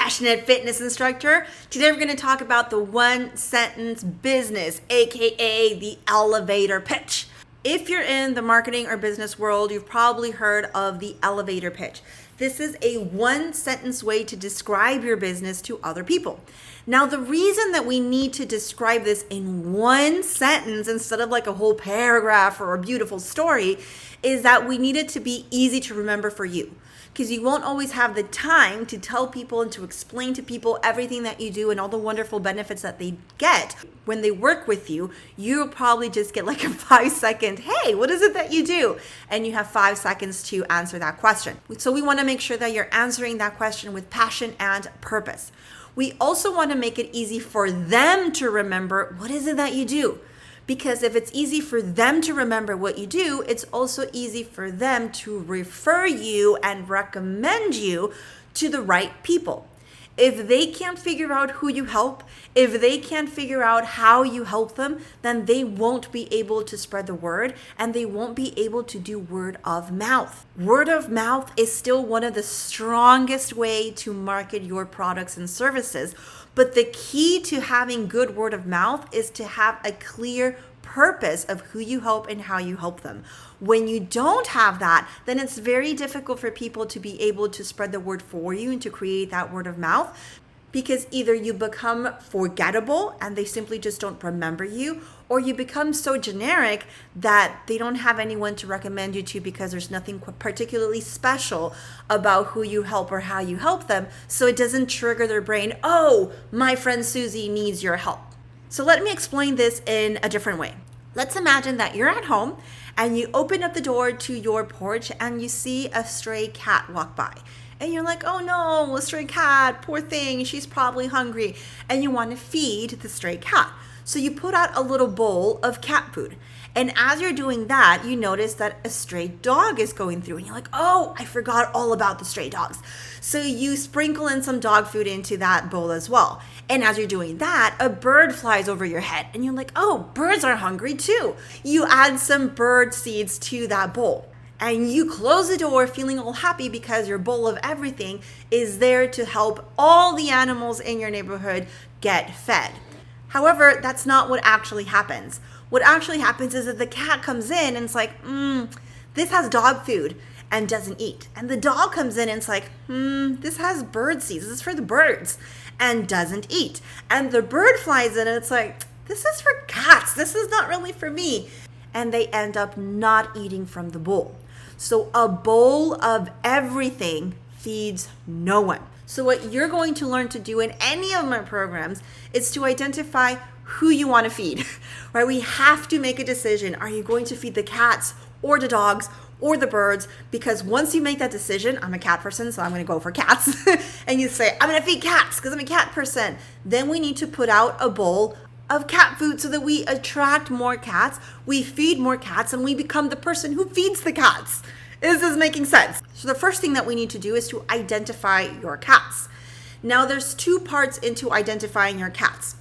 passionate fitness instructor. Today we're going to talk about the one sentence business, aka the elevator pitch. If you're in the marketing or business world, you've probably heard of the elevator pitch. This is a one sentence way to describe your business to other people. Now, the reason that we need to describe this in one sentence instead of like a whole paragraph or a beautiful story is that we need it to be easy to remember for you. Because you won't always have the time to tell people and to explain to people everything that you do and all the wonderful benefits that they get when they work with you. You'll probably just get like a 5-second, hey, what is it that you do? And you have 5 seconds to answer that question. So we want to make sure that you're answering that question with passion and purpose. We also want to make it easy for them to remember what is it that you do. Because if it's easy for them to remember what you do, it's also easy for them to refer you and recommend you to the right people. If they can't figure out who you help, if they can't figure out how you help them, then they won't be able to spread the word and they won't be able to do word of mouth. Word of mouth is still one of the strongest way to market your products and services. But the key to having good word of mouth is to have a clear purpose of who you help and how you help them. When you don't have that, then it's very difficult for people to be able to spread the word for you and to create that word of mouth, because either you become forgettable and they simply just don't remember you, or you become so generic that they don't have anyone to recommend you to because there's nothing particularly special about who you help or how you help them. So it doesn't trigger their brain, oh, my friend Susie needs your help. So let me explain this in a different way. Let's imagine that you're at home and you open up the door to your porch and you see a stray cat walk by. And you're like, oh no, a stray cat, poor thing, she's probably hungry. And you want to feed the stray cat. So you put out a little bowl of cat food. And as you're doing that, you notice that a stray dog is going through. And you're like, oh, I forgot all about the stray dogs. So you sprinkle in some dog food into that bowl as well. And as you're doing that, a bird flies over your head. And you're like, oh, birds are hungry too. You add some bird seeds to that bowl. And you close the door feeling all happy because your bowl of everything is there to help all the animals in your neighborhood get fed. However, that's not what actually happens. What actually happens is that the cat comes in and it's like, this has dog food and doesn't eat. And the dog comes in and it's like, this has bird seeds. This is for the birds and doesn't eat. And the bird flies in and it's like, this is for cats. This is not really for me. And they end up not eating from the bowl. So a bowl of everything feeds no one. So what you're going to learn to do in any of my programs is to identify who you want to feed, right? We have to make a decision. Are you going to feed the cats or the dogs or the birds? Because once you make that decision, I'm a cat person, so I'm going to go for cats. And you say, I'm going to feed cats because I'm a cat person. Then we need to put out a bowl of cat food so that we attract more cats, we feed more cats, and we become the person who feeds the cats. Is this making sense? So the first thing that we need to do is to identify your cats. Now there's two parts into identifying your cats.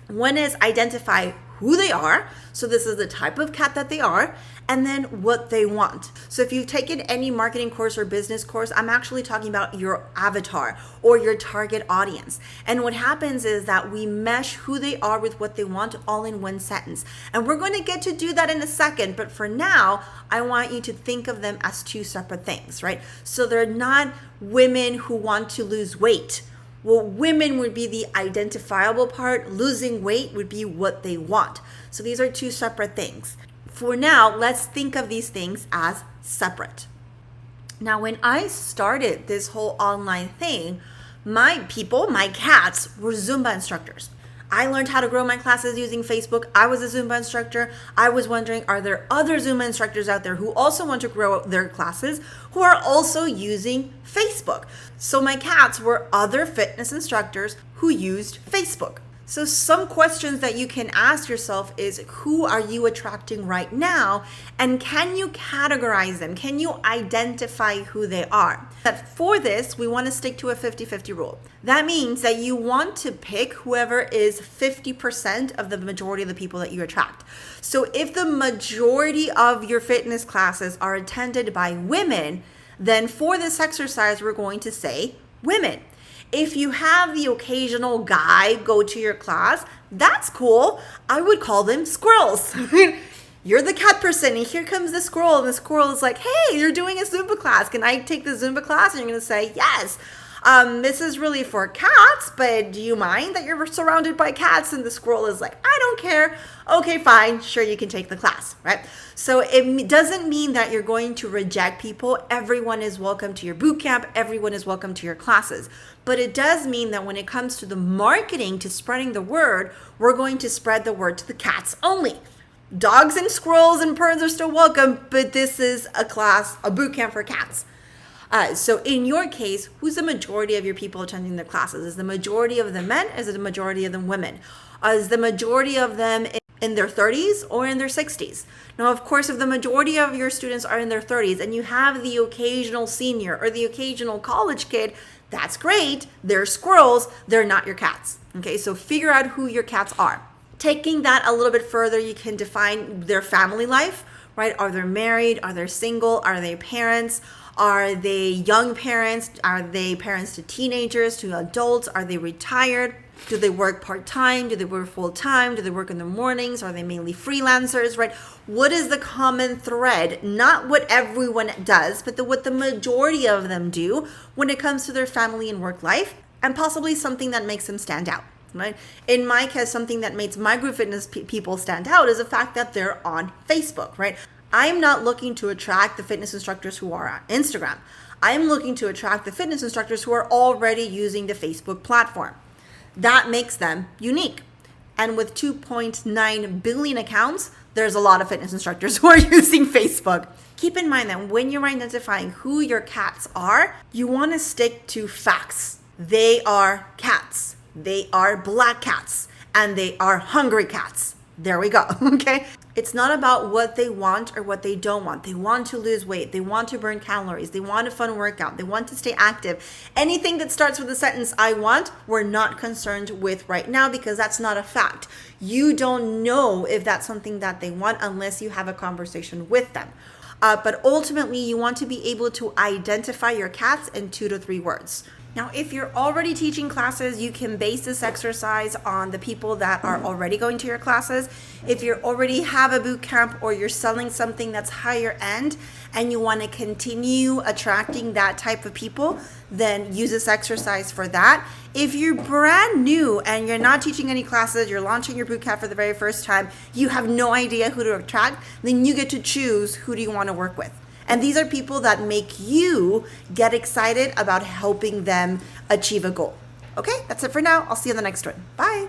One is identify who they are. So this is the type of cat that they are, and then what they want. So if you've taken any marketing course or business course, I'm actually talking about your avatar or your target audience. And what happens is that we mesh who they are with what they want all in one sentence. And we're going to get to do that in a second. But for now, I want you to think of them as two separate things, right? So they're not women who want to lose weight. Well, women would be the identifiable part. Losing weight would be what they want. So these are two separate things. For now, let's think of these things as separate. Now, when I started this whole online thing, my people, my cats, were Zumba instructors. I learned how to grow my classes using Facebook. I was a Zumba instructor. I was wondering, are there other Zumba instructors out there who also want to grow their classes who are also using Facebook? So my cats were other fitness instructors who used Facebook. So some questions that you can ask yourself is, who are you attracting right now? And can you categorize them? Can you identify who they are? But for this, we want to stick to a 50-50 rule. That means that you want to pick whoever is 50% of the majority of the people that you attract. So if the majority of your fitness classes are attended by women, then for this exercise, we're going to say women. If you have the occasional guy go to your class, that's cool. I would call them squirrels. You're the cat person, and here comes the squirrel, and the squirrel is like, hey, you're doing a Zumba class. Can I take the Zumba class? And you're going to say, yes. This is really for cats, but do you mind that you're surrounded by cats? And the squirrel is like, I don't care. Okay, fine. Sure, you can take the class, right? So it doesn't mean that you're going to reject people. Everyone is welcome to your boot camp. Everyone is welcome to your classes. But it does mean that when it comes to the marketing, to spreading the word, we're going to spread the word to the cats only. Dogs and squirrels and birds are still welcome, but this is a class, a boot camp for cats. So in your case, who's the majority of your people attending the classes? Is the majority of them men? Is it the majority of them women? Is the majority of them in their 30s or in their 60s? Now, of course, if the majority of your students are in their 30s and you have the occasional senior or the occasional college kid, that's great. They're squirrels. They're not your cats. Okay, so figure out who your cats are. Taking that a little bit further, you can define their family life, right? Are they married? Are they single? Are they parents? Are they young parents? Are they parents to teenagers, to adults? Are they retired? Do they work part-time? Do they work full-time? Do they work in the mornings? Are they mainly freelancers, right? What is the common thread? Not what everyone does, but what the majority of them do when it comes to their family and work life, and possibly something that makes them stand out. Right? In my case, something that makes my group fitness people stand out is the fact that they're on Facebook, right? I'm not looking to attract the fitness instructors who are on Instagram. I'm looking to attract the fitness instructors who are already using the Facebook platform. That makes them unique. And with 2.9 billion accounts, there's a lot of fitness instructors who are using Facebook. Keep in mind that when you're identifying who your cats are, you want to stick to facts. They are cats. They are black cats, and they are hungry cats. There we go, okay? It's not about what they want or what they don't want. They want to lose weight. They want to burn calories. They want a fun workout. They want to stay active. Anything that starts with the sentence, I want, we're not concerned with right now because that's not a fact. You don't know if that's something that they want unless you have a conversation with them. But ultimately, you want to be able to identify your cats in 2 to 3 words. Now, if you're already teaching classes, you can base this exercise on the people that are already going to your classes. If you already have a boot camp or you're selling something that's higher end and you want to continue attracting that type of people, then use this exercise for that. If you're brand new and you're not teaching any classes, you're launching your boot camp for the very first time, you have no idea who to attract, then you get to choose who do you want to work with. And these are people that make you get excited about helping them achieve a goal. Okay, that's it for now. I'll see you in the next one. Bye.